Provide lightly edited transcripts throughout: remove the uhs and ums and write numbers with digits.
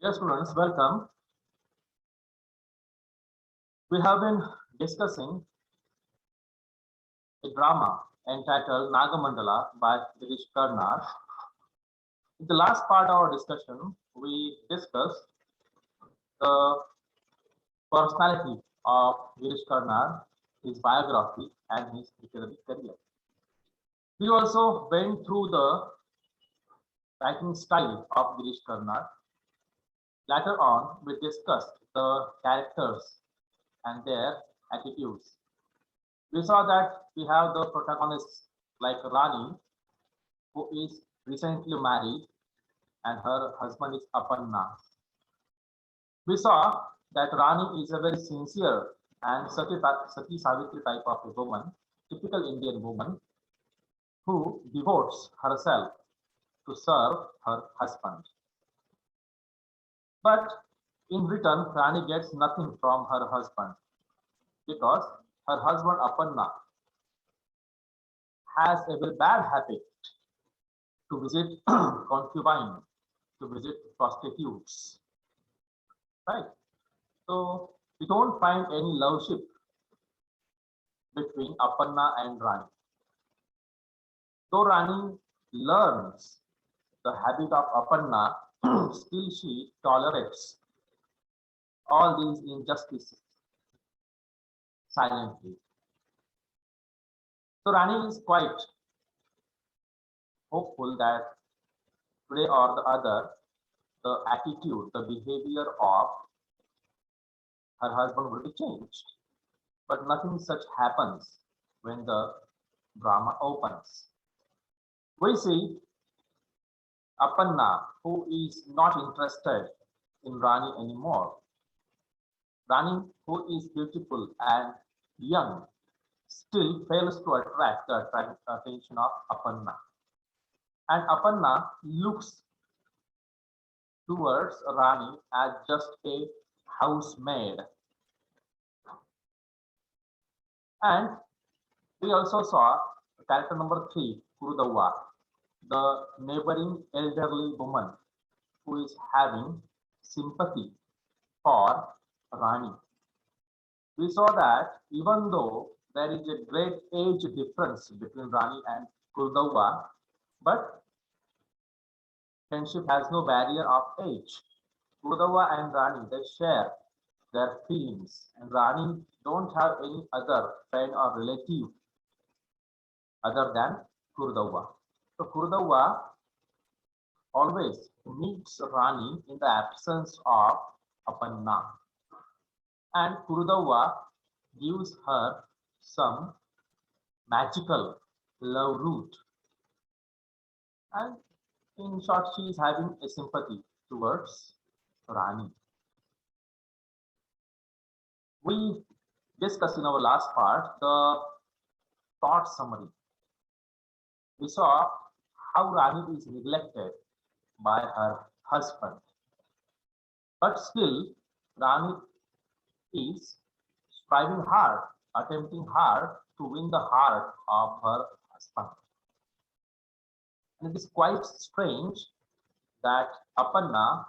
Dear students, welcome. We have been discussing a drama entitled Nagamandala by Girish Karnar. In the last part of our discussion, we discussed the personality of Girish Karnar, his biography, and his literary career. We also went through the writing style of Girish Karnar. Later on, we discussed the characters and their attitudes. We saw that we have the protagonists like Rani, who is recently married and her husband is Aparna. We saw that Rani is a very sincere and Sati Savitri type of a woman, typical Indian woman, who devotes herself to serve her husband. But in return, Rani gets nothing from her husband because her husband Aparna has a very bad habit to visit concubine, to visit prostitutes, right? So we don't find any loveship between Aparna and Rani. Though Rani learns the habit of Aparna, still she tolerates all these injustices silently. So Rani is quite hopeful that today or the other, the attitude, the behavior of her husband will be changed. But nothing such happens when the drama opens. We see Aparna, who is not interested in Rani anymore. Rani, who is beautiful and young, still fails to attract the attention of Aparna. And Aparna looks towards Rani as just a housemaid. And we also saw character number 3, Kurudava, the neighboring elderly woman who is having sympathy for Rani. We saw that even though there is a great age difference between Rani and Kurudava, but friendship has no barrier of age. Kurudava and Rani, they share their feelings, and Rani don't have any other friend or relative other than Kurudava. So Kurudava always meets Rani in the absence of Aparna, and Kurudava gives her some magical love root, and in short, she is having a sympathy towards Rani. We discussed in our last part the thought summary. We saw how Rani is neglected by her husband, but still Rani is striving hard, attempting hard to win the heart of her husband. And it is quite strange that Aparna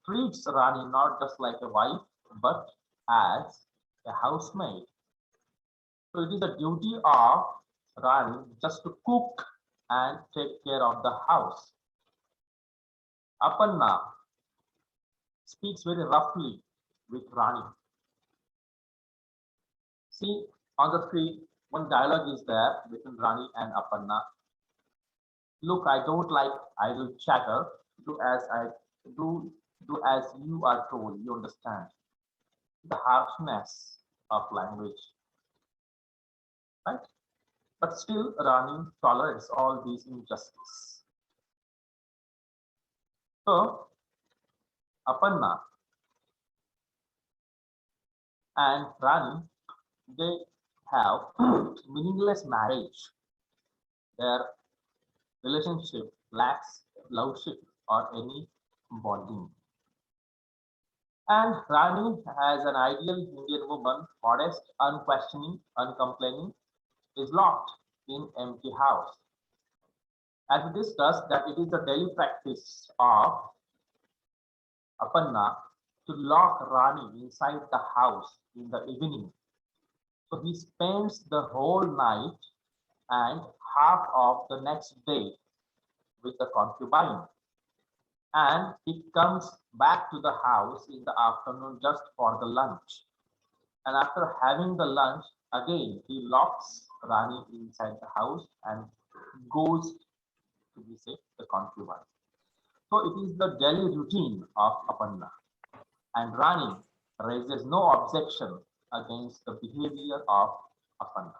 treats Rani not just like a wife, but as a housemaid. So it is the duty of Rani just to cook and take care of the house. Aparna speaks very roughly with Rani. See, on the screen, one dialogue is there between Rani and Aparna. Look, I don't like idle chatter. Do as I do, do as you are told. You understand the harshness of language, right? But still, Rani tolerates all these injustice. So, Aparna and Rani, they have meaningless marriage. Their relationship lacks loveship or any bonding. And Rani, as an ideal Indian woman, modest, unquestioning, uncomplaining, is locked in empty house. As we discussed, that it is the daily practice of Aparna to lock Rani inside the house in the evening. So he spends the whole night and half of the next day with the concubine. And he comes back to the house in the afternoon just for the lunch. And after having the lunch, again he locks Rani inside the house and goes to visit the concubine. So it is the daily routine of Aparna. And Rani raises no objection against the behavior of Aparna.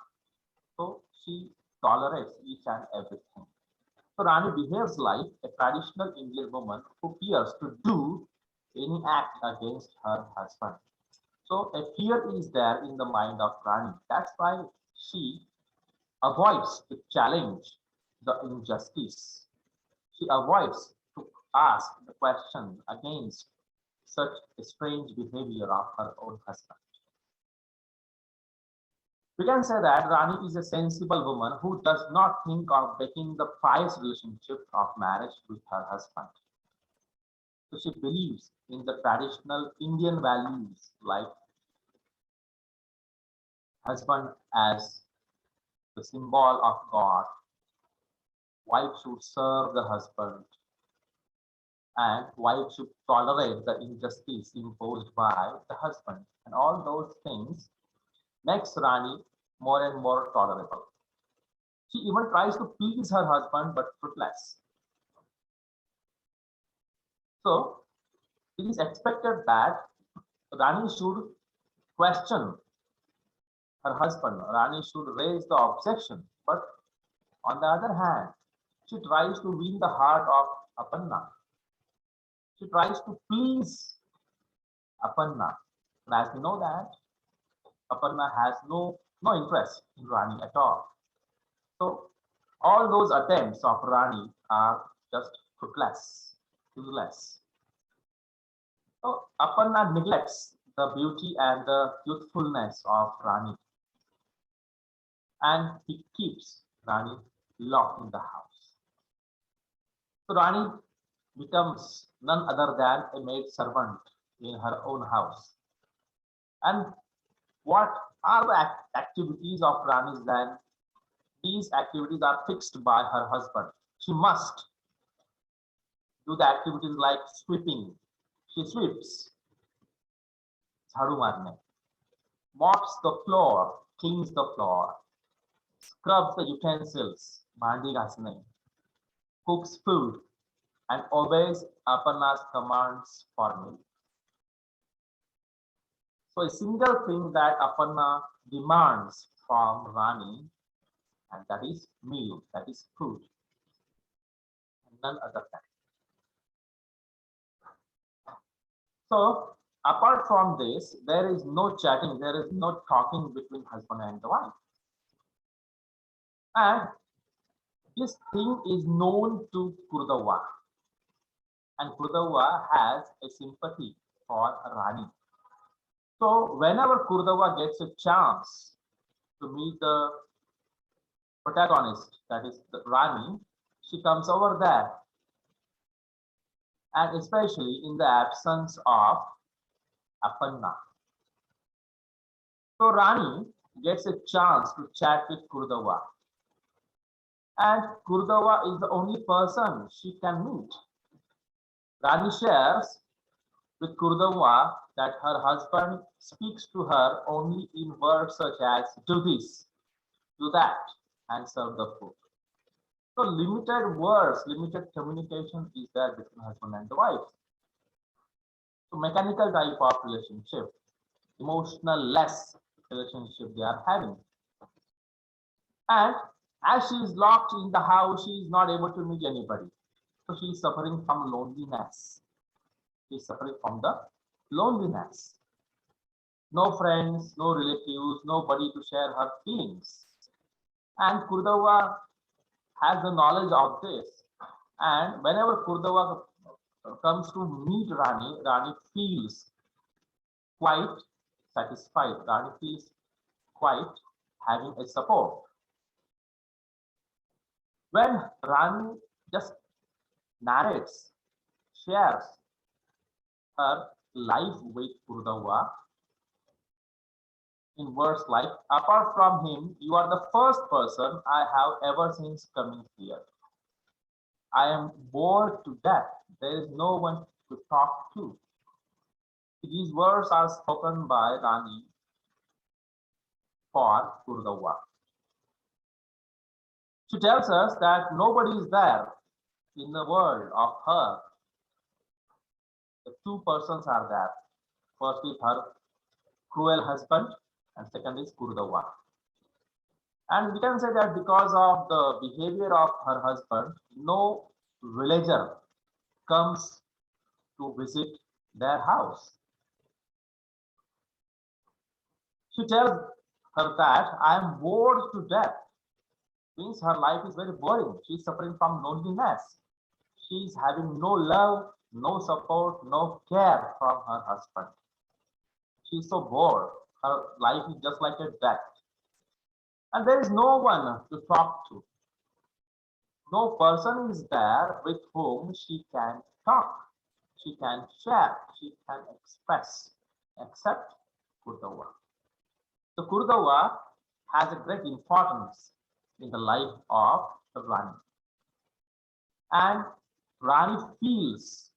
So she tolerates each and everything. So Rani behaves like a traditional Indian woman who fears to do any act against her husband. So a fear is there in the mind of Rani. That's why she avoids to challenge the injustice. She avoids to ask the question against such a strange behavior of her own husband. We can say that Rani is a sensible woman who does not think of breaking the pious relationship of marriage with her husband. So she believes in the traditional Indian values like husband as the symbol of God, wife should serve the husband, and wife should tolerate the injustice imposed by the husband. And all those things makes Rani more and more tolerable. She even tries to please her husband, but fruitless. So it is expected that Rani should question her husband. Rani should raise the objection. But on the other hand, she tries to win the heart of Aparna. She tries to please Aparna. And as we know that Aparna has no interest in Rani at all. So all those attempts of Rani are just fruitless, useless. So Aparna neglects the beauty and the youthfulness of Rani, and he keeps Rani locked in the house. So Rani becomes none other than a maid servant in her own house. And what are the activities of Rani's then? These activities are fixed by her husband. She must do the activities like sweeping. She sweeps, jhadu marne, mops the floor, cleans the floor, scrubs the utensils, bhandi ghasne, cooks food, and obeys Aparna's commands formally. So a single thing that Aparna demands from Rani, and that is meal, that is food, and none other than. So apart from this, there is no chatting, there is no talking between husband and the wife. And this thing is known to Kurdava. And Kurdava has a sympathy for Rani. So whenever Kurdava gets a chance to meet the protagonist, that is the Rani, she comes over there. And especially in the absence of Aparna. So Rani gets a chance to chat with Kurdava. And Kurdava is the only person she can meet. Rani shares with Kurdava that her husband speaks to her only in words such as do this, do that, and serve the food. So limited words, limited communication is there between husband and the wife. So mechanical type of relationship, emotional less relationship they are having. And as she is locked in the house, she is not able to meet anybody. So she is suffering from loneliness. She is suffering from the loneliness. No friends, no relatives, nobody to share her feelings. And Kurdava has the knowledge of this. And whenever Kurdava comes to meet Rani, Rani feels quite satisfied. Rani feels quite having a support. When Rani just narrates, shares her life with Kurudava in words like, apart from him, you are the first person I have ever seen coming here. I am bored to death. There is no one to talk to. These words are spoken by Rani for Kurudava. She tells us that nobody is there in the world of her. The two persons are there. First is her cruel husband, and second is Kurudava. And we can say that because of the behavior of her husband, no villager comes to visit their house. She tells her that I am bored to death. Means her life is very boring. She is suffering from loneliness. She is having no love, no support, no care from her husband. She is so bored. Her life is just like a death. And there is no one to talk to. No person is there with whom she can talk, she can share, she can express, except Kurudava. So Kurudava has a great importance in the life of the Rani. And Rani feels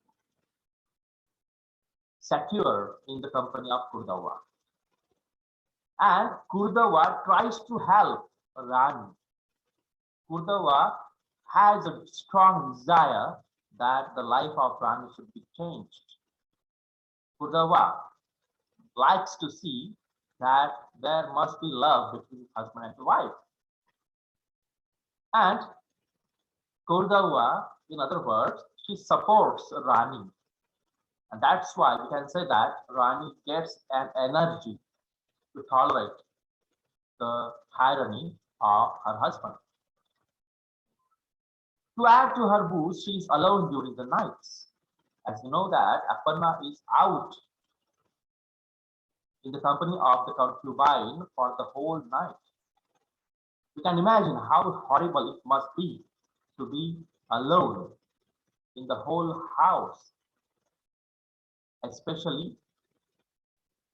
secure in the company of Kurudava. And Kurudava tries to help Rani. Kurudava has a strong desire that the life of Rani should be changed. Kurudava likes to see that there must be love between husband and wife. And Kurudava, in other words, she supports Rani. And that's why we can say that Rani gets an energy to tolerate the tyranny of her husband. To add to her boost, she is alone during the nights. As you know that Aparna is out in the company of the concubine for the whole night. You can imagine how horrible it must be to be alone in the whole house, especially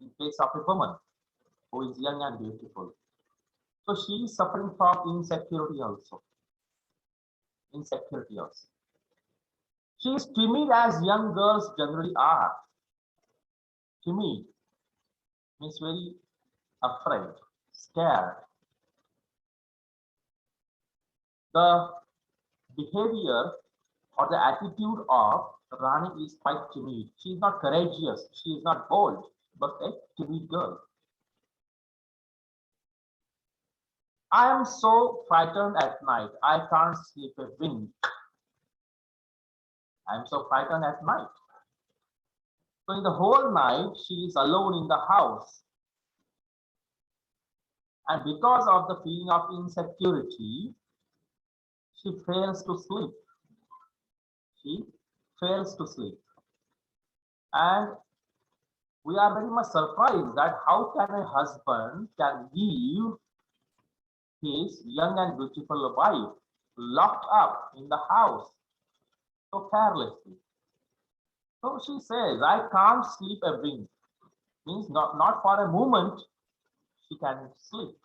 in case of a woman who is young and beautiful. So she is suffering from insecurity also. Insecurity also. She is timid as young girls generally are. Timid means very afraid, scared. The behavior or the attitude of Rani is quite timid. She is not courageous, she is not bold, but a timid girl. I am so frightened at night, I can't sleep a wink. I am so frightened at night. So in the whole night, she is alone in the house. And because of the feeling of insecurity, she fails to sleep. She fails to sleep. And we are very much surprised that how can a husband can leave his young and beautiful wife locked up in the house so carelessly. So she says, I can't sleep a wink. Means not for a moment she can sleep.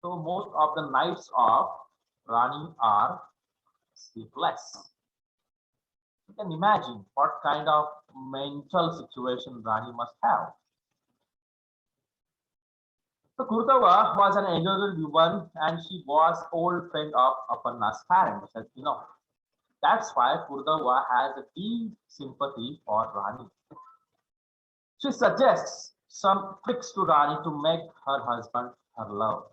So most of the nights of Rani are sleepless. You can imagine what kind of mental situation Rani must have. So Kurudava was an elderly woman and she was old friend of Aparna's parents, as you know. That's why Kurudava has a deep sympathy for Rani. She suggests some tricks to Rani to make her husband her love.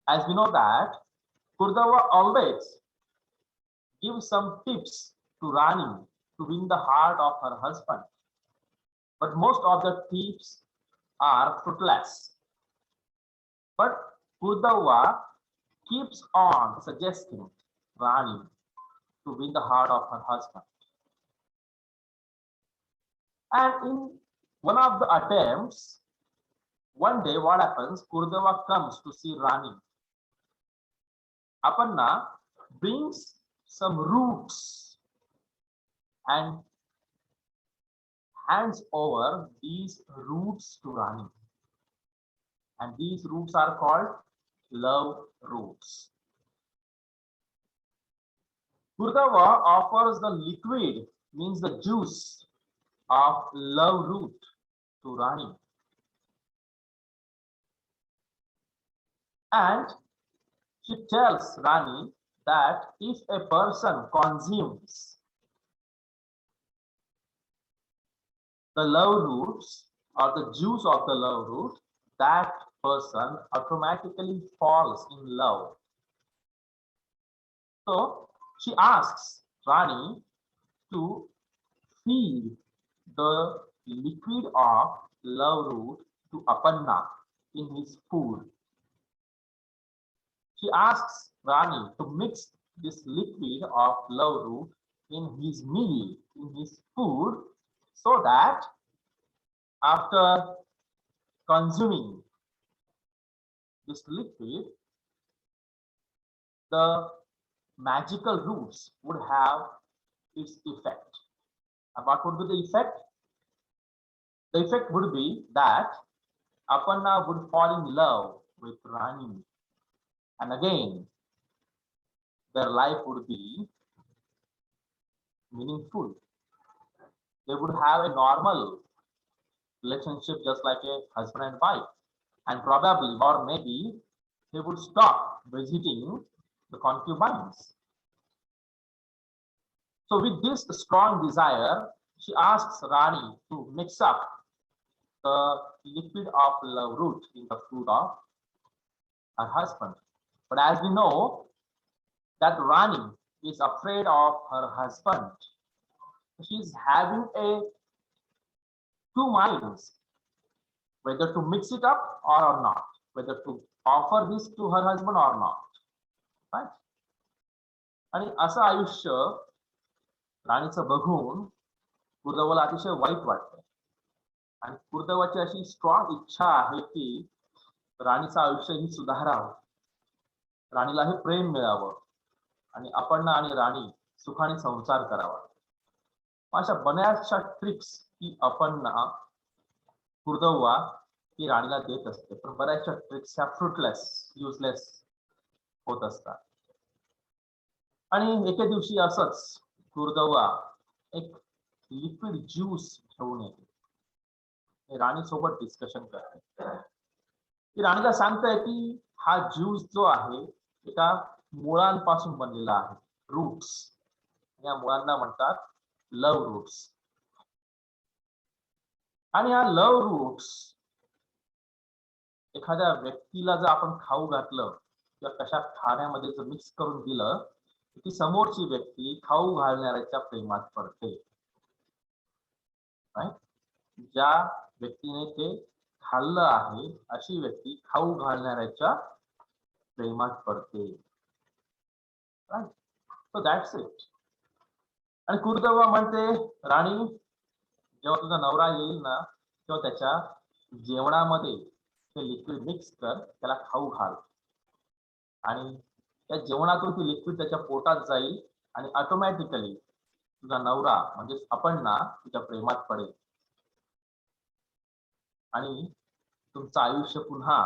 As we know that Kurudava always gives some tips to Rani to win the heart of her husband. But most of the tips are fruitless. But Kurudava keeps on suggesting Rani to win the heart of her husband. And in one of the attempts, one day what happens, Kurudava comes to see Rani. Aparna brings some roots and hands over these roots to Rani. And these roots are called love roots. Gurdava offers the liquid, means the juice of love root to Rani. And she tells Rani that if a person consumes the love roots or the juice of the love root, that person automatically falls in love. So she asks Rani to feed the liquid of love root to Aparna in his food. She asks Rani to mix this liquid of love root in his meal, in his food, so that after consuming this liquid, the magical roots would have its effect. And what would be the effect? The effect would be that Aparna would fall in love with Rani. And again, their life would be meaningful. They would have a normal relationship just like a husband and wife. And probably, or maybe, they would stop visiting the concubines. So with this strong desire, she asks Rani to mix up the liquid of love root in the food of her husband. But as we know, that Rani is afraid of her husband. She is having two minds, whether to mix it up or not, whether to offer this to her husband or not. Right? आणि असं आयुष्य राणीचं बघून कुर्दवाला अतिशय white वाटतं. आणि कुर्दवाची अशी strong इच्छा आहे की राणीचं आयुष्य ही सुधारावं, राणीला हे प्रेम मिळावं आणि अपर्णा आणि राणी सुखाने संसार करावा. अशा बऱ्याचशा ट्रिक्स की अपर्णा कुर्दवा ही राणीला देत असते, पण बऱ्याचशा ट्रिक्स ह्या फ्रुटलेस, युजलेस होत असतात. आणि एके दिवशी असंच कुर्दवा एक लिक्विड ज्यूस घेऊन येते. राणी सोबत डिस्कशन करते. ती राणीला सांगते की हा ज्यूस जो आहे एका मुळांपासून बनलेला आहे, रूट्स. या मुळांना म्हणतात लव रूट्स. आणि या लव रूट्स एखाद्या व्यक्तीला जर आपण खाऊ घातलं किंवा कशा खाण्यामध्ये जर मिक्स करून दिलं, ती समोरची व्यक्ती खाऊ घालणाऱ्याच्या प्रेमात पडते. ज्या व्यक्तीने ते खाल्लं आहे अशी व्यक्ती खाऊ घालणाऱ्याच्या प्रेमात पडते. So that's it. आणि कुर्दवा म्हणते, राणी, जेव्हा तुझा नवरा येईल ना, तेव्हा त्याच्या जेवणामध्ये ते लिक्विड मिक्स कर, त्याला खाऊ घाल. आणि त्या जेवणातून ती लिक्विड त्याच्या पोटात जाईल आणि ऑटोमॅटिकली तुझा नवरा म्हणजे अपर्णा तुझ्या प्रेमात पडेल आणि तुमचं आयुष्य पुन्हा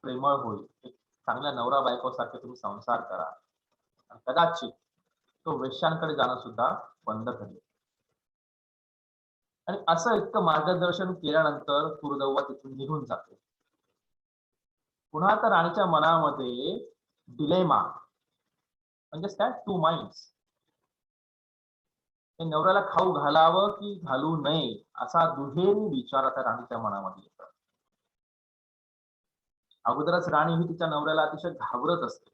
प्रेमळ होईल. एक चांगल्या नवरा बायकोसारखे तुम्ही संसार करा. कदाचित तो वेश्यांकडे जाणं सुद्धा बंद करेल. आणि असं इतकं मार्गदर्शन केल्यानंतर कुर्दवा तिथून निघून जाते. पुन्हा तर राणीच्या मनामध्ये डिलेमा, म्हणजेच काय, टू माइंड्स. हे नवऱ्याला खाऊ घालावं की घालू नये असा दुहेरी विचार आता राणीच्या मनामध्ये येतात. अगोदरच राणी ही तिच्या नवऱ्याला अतिशय घाबरत असते,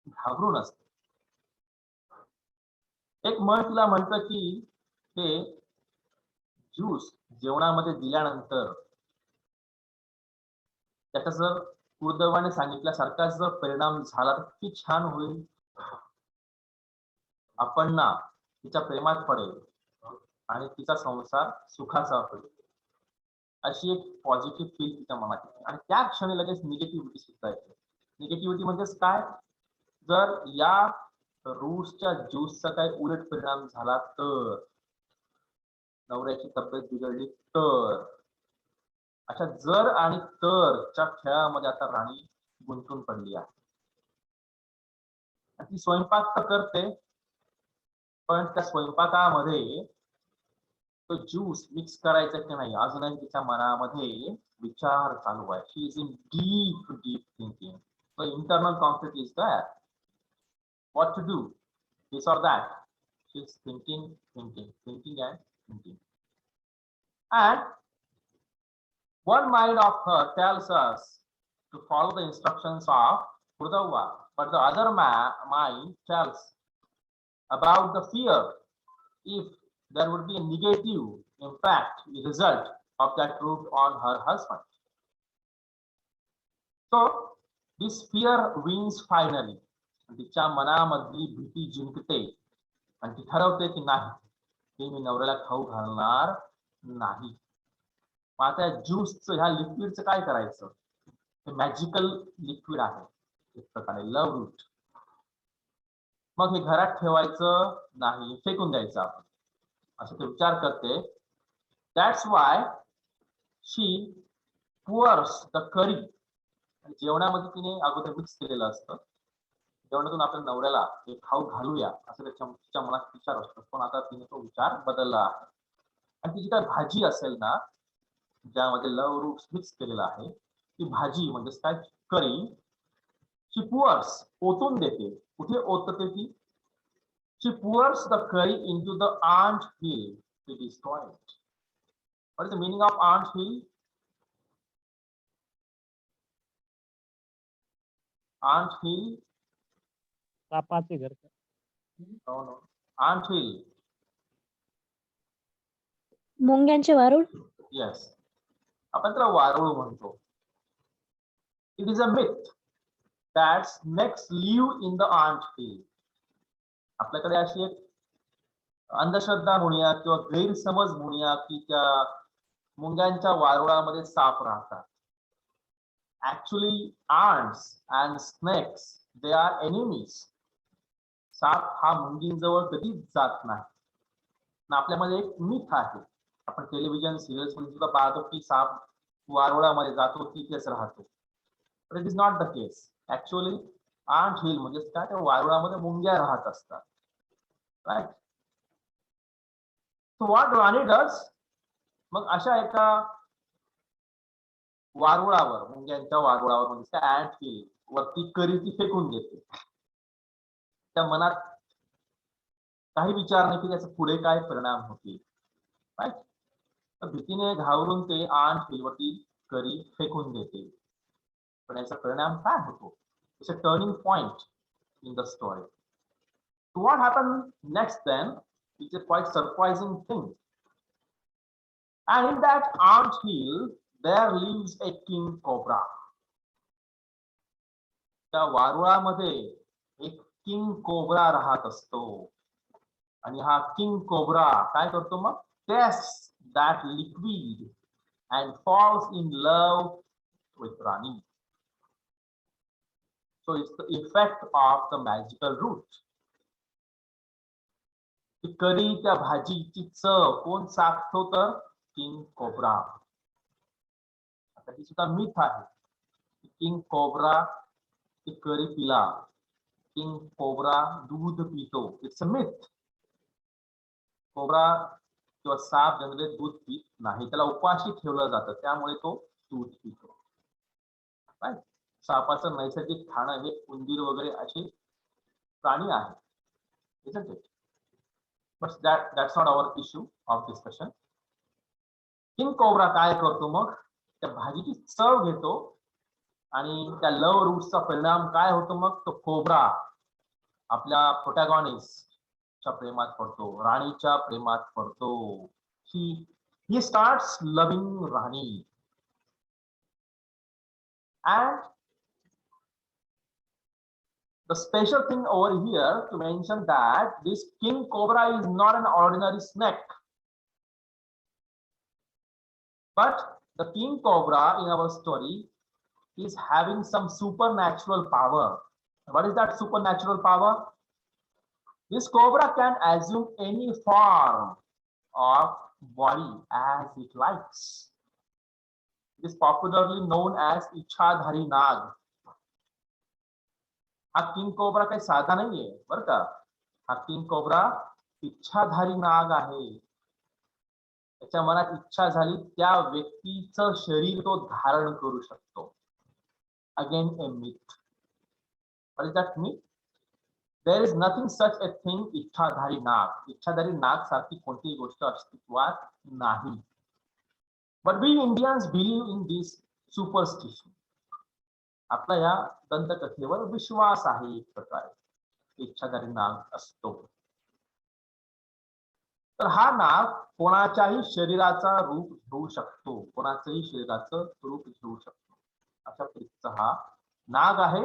घाबरून असते. एक म्हण तिला म्हणतं की ते ज्यूस जेवणामध्ये दिल्यानंतर त्याचा जर कुर्दवाने सांगितल्यासारखा जर परिणाम झाला तर किती छान होईल. अपर्णा तिच्या प्रेमात पडेल आणि तिचा संसार सुखाचा होईल, अशी एक पॉझिटिव्ह फील तिच्या मनात येते. आणि त्या क्षणी लगेच निगेटिव्हिटी सुद्धा येते. निगेटिव्हिटी म्हणजेच काय, जर या रूट्सच्या ज्यूसचा काही उलट परिणाम झाला तर, नवऱ्याची तब्येत बिघडली तर, अशा जर आणि तरच्या खेळामध्ये आता राणी गुंतून पडली आहे. ती स्वयंपाक तर करते, पण त्या स्वयंपाकामध्ये तो ज्यूस मिक्स करायचा की नाही अजूनही तिच्या मनामध्ये विचार चालू आहे. She is in deep thinking. So internal conflict is there. What to do? This or that. She's thinking and thinking. And one mind of her tells us to follow the instructions of Kurdava, but the other mind tells about the fear if there would be a negative impact, result of that route on her husband. So this fear wins finally. तिच्या मनामधली भीती जिंकते आणि ती ठरवते की नाही, हे मी नवऱ्याला खाऊ घालणार नाही. आता ज्यूसचं, ह्या लिक्विडचं काय करायचं? हे मॅजिकल लिक्विड आहे एक प्रकारे, लव रूट. मग हे घरात ठेवायचं नाही, फेकून द्यायचं आपण, असं ते विचार करते. That's why she pours the curry. जेवणामध्ये तिने अगोदर मिक्स केलेलं असतं. जेवणातून आपल्या नवऱ्याला हे खाऊ घालूया असं तिच्या मनात विचार असतो, पण आता तिने तो विचार बदलला आहे. आणि ती जी काय भाजी असेल ना, ज्यामध्ये लव रूट्स मिक्स केलेला आहे, ती भाजी म्हणजे काय, करी, शी पुअर्स, ओतून देते. कुठे ओतते ती? She pours the curry into the ant hill to destroy it. What is the meaning of ant hill? Ant hill, सापाचे घर. आंट हिल, मुंग्यांचे वारूळ. येस, आपण त्याला वारूळ म्हणतो. It is a myth that snakes live in the ant hill. आपल्याकडे अशी एक अंधश्रद्धा म्हणूया किंवा गैरसमज म्हणूया की त्या मुंग्यांच्या वारुळामध्ये साप राहतात. Actually ants and snakes, they are enemies. साप हा मुंगींजवळ कधीच जात नाही. आपल्यामध्ये एक मिथ आहे, आपण टेलिव्हिजन सिरियल्स मध्ये सुद्धा पाहतो की साप वारुळामध्ये जातो, तिथेच राहतो. But it is not the case. Actually, ant hill म्हणजे काय, त्या वारुळामध्ये मुंग्या राहत असतात. Right. So what Rani does? मग अशा एका वारुळावर, मुंग्यांच्या वारुळावर म्हणजे ant hill वरती करी ती फेकून देते. त्या मनात काही विचार नाही की त्याचा पुढे काय परिणाम होतील. राईट. तर भीतीने घाबरून ते ant hill वरती करी फेकून देते. पण याचा परिणाम काय होतो? It's a turning point in the story. So what happened next then is a quite surprising thing. And in that ant hill there lives a king cobra. त्या वारुळामध्ये एक किंग कोब्रा राहत असतो. आणि हा किंग कोब्रा काय करतो मग? Tests that liquid and falls in love with Rani. So it's the effect of the magical root. करी, त्या भाजीची चव कोण चाखतो? तर किंग कोब्रा. आता ही सुद्धा मिथ आहे. किंग कोब्रा ती करी पिला, किंग कोब्रा दूध पितो. It's a myth. कोब्रा किंवा साप जनरली दूध पित नाही, त्याला उपाशी ठेवलं जातं, त्यामुळे तो दूध पितो. राईट. सापाचं नैसर्गिक खाणं हे उंदीर वगैरे असे प्राणी आहेत. Isn't it? But that's not our issue of discussion. King cobra काय करतो मग? त्या भाजीची चव घेतो आणि त्या लव रूट्सचा परिणाम काय होतो मग? तो कोब्रा आपल्या प्रोटॅगॉनिस्टच्या प्रेमात पडतो, राणीच्या प्रेमात पडतो. he starts loving Rani. And the special thing over here to mention that this king cobra is not an ordinary snake, but the king cobra in our story is having some supernatural power. What is that supernatural power? This cobra can assume any form of body as it likes. It is popularly known as इच्छाधारी नाग. हा king cobra काही साधा नाहीये बरं का. हा king cobra इच्छाधारी नाग आहे. त्याच्या मनात इच्छा झाली त्या व्यक्तीचं शरीर तो धारण करू शकतो. Again A myth. What is that myth? There is nothing such a thing इच्छाधारी नाग. इच्छाधारी नाग सारखी कोणतीही गोष्ट अस्तित्वात नाही. But we Indians believe in this superstition. आपला या दंतकथेवर विश्वास आहे एक प्रकारे इच्छाधारी नाग असतो. तर हा नाग कोणाच्याही शरीराचा रूप घेऊ शकतो. कोणाचंही शरीराचं रूप घेऊ शकतो. अशा पद्धतीचा हा नाग आहे.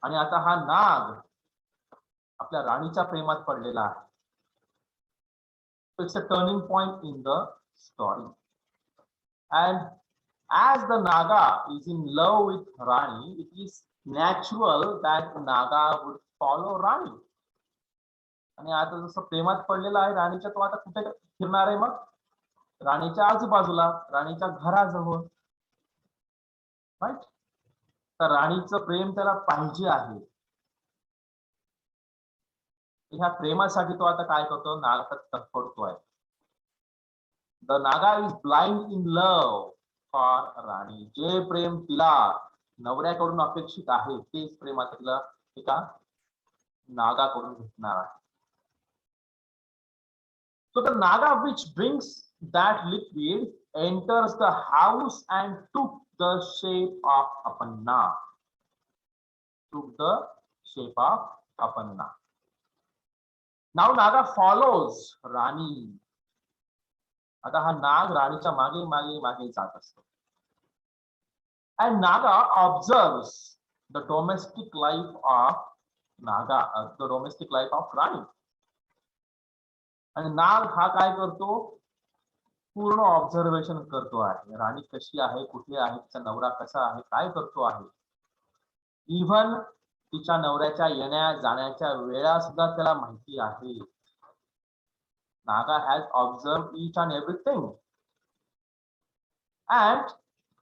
आणि आता हा नाग आपल्या राणीच्या प्रेमात पडलेला आहे. It's a turning point in the story. And as the Naga is in love with Rani, it is natural that Naga would follow Rani. आणि आता जसं प्रेमात पडलेला आहे राणीच्या, तो आता कुठे फिरणार आहे मग? राणीच्या आजूबाजूला, राणीच्या घराजवळ. राईट. तर राणीचं प्रेम त्याला पाहिजे आहे. ह्या प्रेमासाठी तो आता काय करतो? नागात तडफडतोय. The Naga is blind in love for राणी. जे प्रेम तिला नवऱ्याकडून अपेक्षित आहे तेच प्रेम आता तिला एका नागाकडून भेटणार आहे. So the Naga which brings that liquid enters the house and took the shape of Apanna. Took the shape of Apanna. Now Naga follows Rani. आता हा नाग राणीच्या मागे मागे मागे जात असतो. And Naga observes the domestic life of Naga, the domestic life of Rani. आणि नाग हा काय करतो? पूर्ण ऑब्झर्वेशन करतो आहे. राणी कशी आहे, कुठे आहे, तिचा नवरा कसा आहे, काय करतो आहे. इव्हन तिच्या नवऱ्याच्या येण्या जाण्याच्या वेळा सुद्धा त्याला माहिती आहे. Naga has observed each and everything. And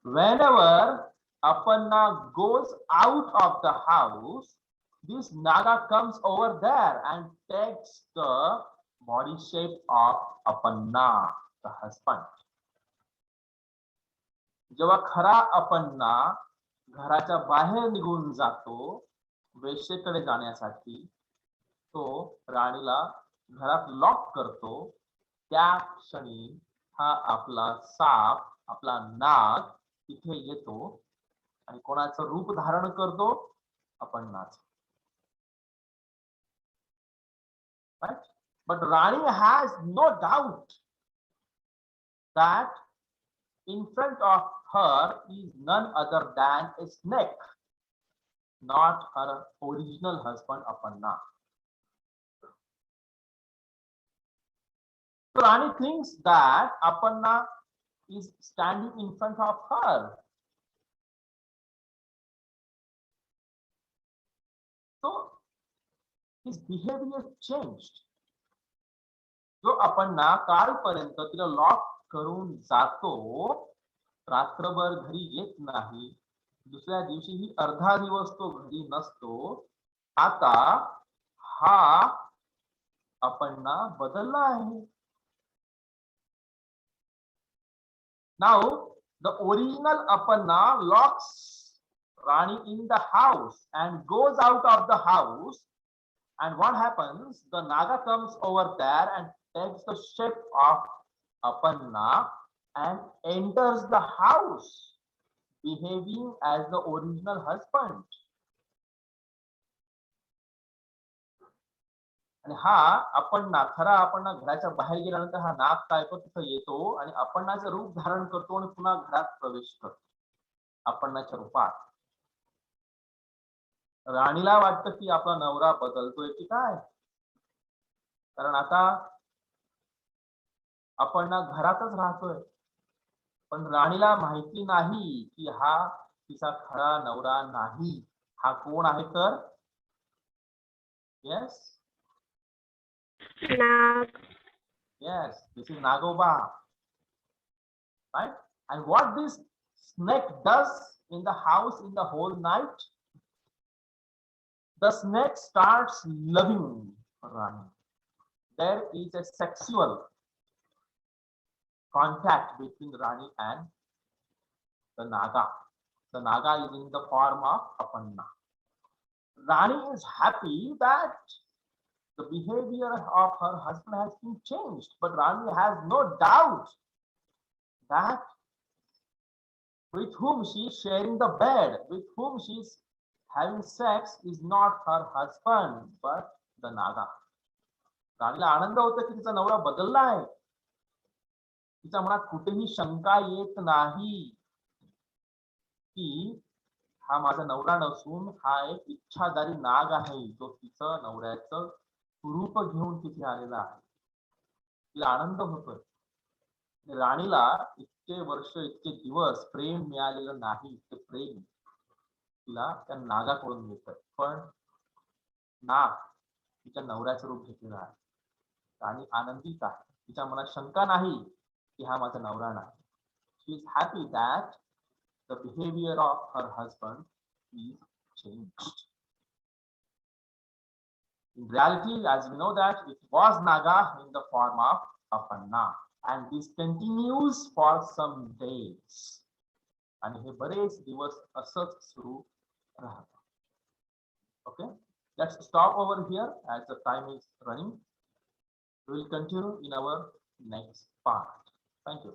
whenever Apanna goes out of the house, this Naga comes over there and takes the body shape of Apanna, the husband. जेव्हा खरा अपन्ना घराच्या बाहेर निघून जातो वेश्येकडे जाण्यासाठी, तो राणीला घरात लॉक करतो. त्या क्षणी हा आपला साप, आपला नाग तिथे येतो आणि कोणाचं रूप धारण करतो? अपन्नाचं. Right? But Rani has no doubt that in front of her is none other than a snake, not her original husband Apanna. So Rani thinks that Apanna is standing in front of her. So his behavior changed. जो Apanna कालपर्यंत तिला lock करून जातो, रात्रभर घरी येत नाही, दुसऱ्या दिवशीही अर्धा दिवस तो घरी नसतो, आता हा Apanna बदलला आहे. Now the original Apanna locks Rani in the house and goes out of the house, and what happens? The Naga comes over there and takes the shape of Apanna and enters the house, behaving as the original husband. आणि हा अपन्ना, खरा अपन्ना घराच्या बाहेर गेल्यानंतर हा नाग काय करतो? तिथं येतो आणि अपन्नाचं रूप धारण करतो आणि पुन्हा घरात प्रवेश करतो अपन्नाच्या रूपात. राणीला वाटतं की आपला नवरा बदलतोय की काय, कारण आता अपन्ना घरातच राहतोय. पण राणीला माहिती नाही की हा तिचा खरा नवरा नाही. हा कोण आहे तर? Yes, Nag. Yes, this is Nagoba. Right? And what this snake does in the house in the whole night? The snake starts loving Rani. There is a sexual contact between Rani and the Naga. The Naga is in the form of Apanna. Rani is happy that the behavior of her husband has been changed, but Rani has no doubt that with whom she is sharing the bed, with whom she is having sex is not her husband, but the Naga. राणीला आनंद होतो की तिचा नवरा बदलला आहे. तिच्या मनात कुठेही शंका येत नाही की हा माझा नवरा नसून हा एक इच्छाधारी नाग आहे जो तिचं नवऱ्याचं रूप घेऊन तिथे आलेला आहे. तिला आनंद होतोय. राणीला इतके वर्ष इतके दिवस प्रेम मिळालेलं नाही. ते प्रेम तिला त्या नागाकडून मिळतंय. पण नाग तिच्या नवऱ्याचं रूप घेतलेलं आहे. राणी आनंदित आहे. तिच्या मनात शंका नाही की हा माझा नवरा नाही. She is happy that the behavior of her husband is changed. In reality, as we know that it was Naga in the form of Apanna, and this continues for some days. आणि हे बरेच दिवस असंच सुरू राहतं. Okay, let's stop over here as the time is running. We will continue in our next part. Thank you.